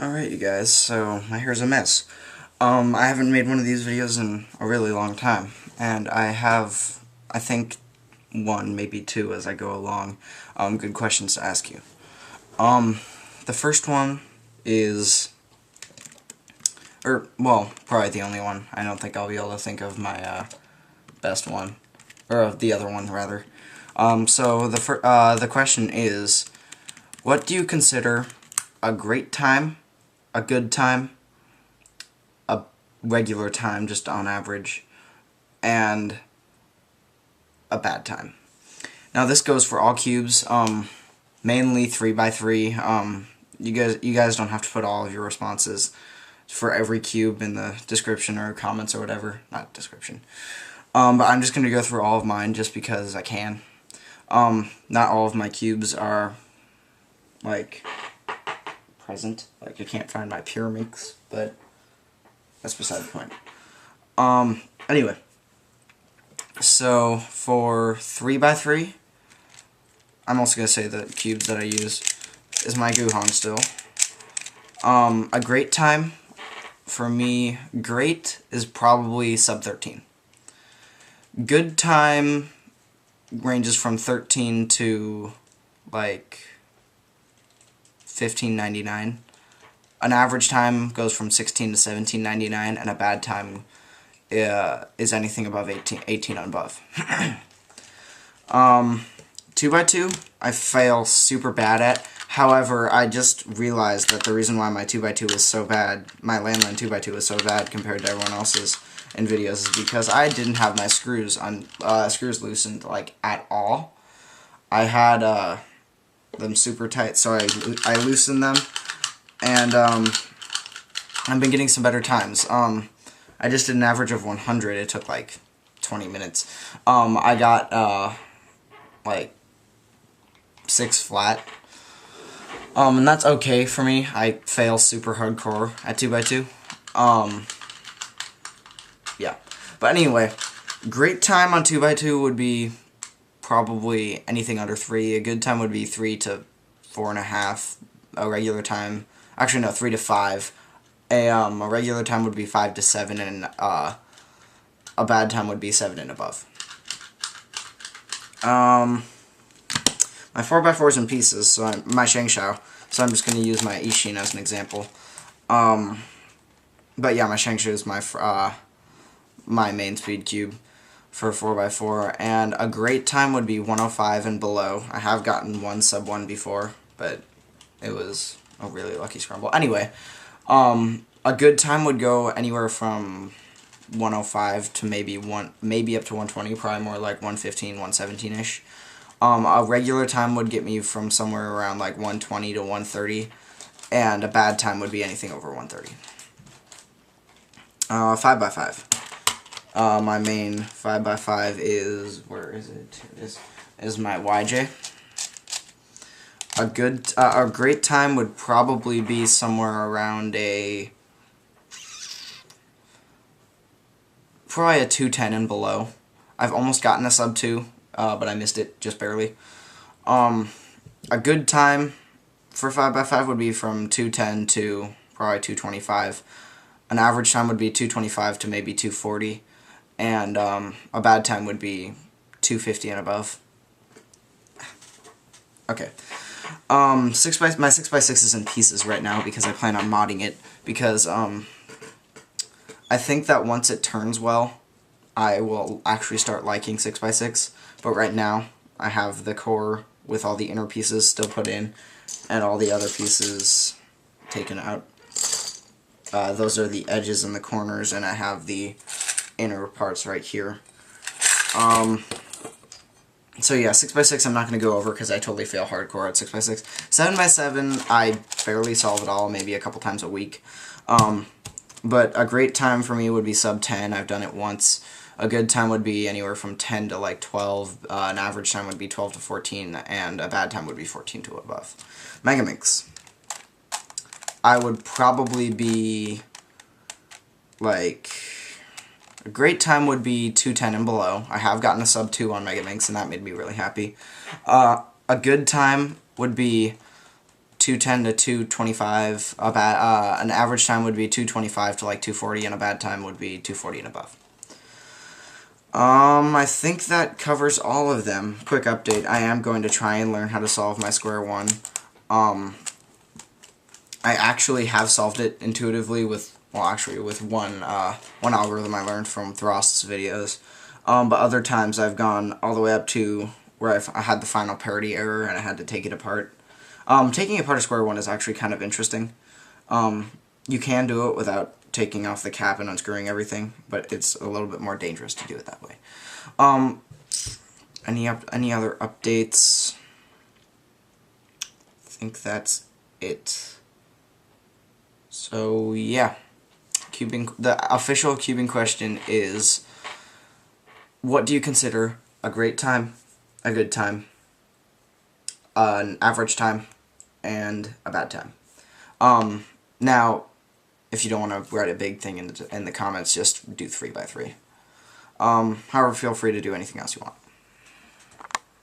Alright, you guys, so my hair's a mess. I haven't made one of these videos in a really long time, and I have, I think, one, maybe two as I go along, good questions to ask you. The first one is, well, probably the only one. I don't think I'll be able to think of my, best one, or the other one, rather. So the question is, what do you consider a great time, a good time, a regular time, just on average, and a bad time? Now this goes for all cubes, mainly 3x3. You guys don't have to put all of your responses for every cube in the description or comments or whatever. Not description. But I'm just going to go through all of mine just because I can. Not all of my cubes are, like, present. Like, you can't find my Pyramix, but that's beside the point. Anyway. So, for 3x3, I'm also going to say the cubes that I use is my Guhong still. A great time, for me, great is probably sub 13. Good time ranges from 13 to, like, 15.99. An average time goes from 16 to 17.99, and a bad time is anything above 18 and above. 2x2, I fail super bad at. However, I just realized that the reason why my 2x2 is so bad, my landline 2x2 is so bad compared to everyone else's in videos, is because I didn't have my screws loosened, like, at all. I had them super tight, so I loosened them, and I've been getting some better times. I just did an average of 100. It took like 20 minutes. I got like 6 flat, and that's okay for me. I fail super hardcore at 2x2. Yeah, but anyway, great time on 2x2 would be probably anything under 3. A good time would be 3 to 4.5. A regular time, actually no, 3 to 5. A regular time would be 5 to 7, and a bad time would be 7 and above. My 4x4 is in pieces, so my Shengshao, so I'm just going to use my Ishin as an example. But yeah, my Shengshao is my main speed cube for 4x4, and a great time would be 105 and below. I have gotten one sub 1 before, but it was a really lucky scramble. Anyway, a good time would go anywhere from 105 to maybe up to 120, probably more like 115, 117-ish. A regular time would get me from somewhere around like 120 to 130, and a bad time would be anything over 130. 5x5. My main 5x5 is, where is it? Is my YJ. A great time would probably be somewhere around probably a 210 and below. I've almost gotten a sub 2, but I missed it just barely. A good time for 5x5 would be from 210 to probably 225. An average time would be 225 to maybe 240. And a bad time would be 250 and above. Okay. My 6x6 is in pieces right now because I plan on modding it, because I think that once it turns well, I will actually start liking 6x6, but right now I have the core with all the inner pieces still put in and all the other pieces taken out. Those are the edges and the corners, and I have the inner parts right here. So yeah, 6x6 I'm not going to go over because I totally fail hardcore at 6x6. 7x7 I barely solve at all, maybe a couple times a week. But a great time for me would be sub 10. I've done it once. A good time would be anywhere from 10 to like 12. An average time would be 12 to 14, and a bad time would be 14 to above. Megaminx. I would probably be like, a great time would be 210 and below. I have gotten a sub 2 on Megaminx, and that made me really happy. A good time would be 210 to 225. An average time would be 225 to like 240, and a bad time would be 240 and above. I think that covers all of them. Quick update, I am going to try and learn how to solve my square one. I actually have solved it intuitively with, well, actually with one algorithm I learned from Throst's videos. But other times I've gone all the way up to where I had the final parity error and I had to take it apart. Taking apart a square one is actually kind of interesting. You can do it without taking off the cap and unscrewing everything, but it's a little bit more dangerous to do it that way. Any other updates? I think that's it. So yeah, the official cubing question is, what do you consider a great time, a good time, an average time, and a bad time? Now, if you don't want to write a big thing in the comments, just do 3 by 3. However, feel free to do anything else you want.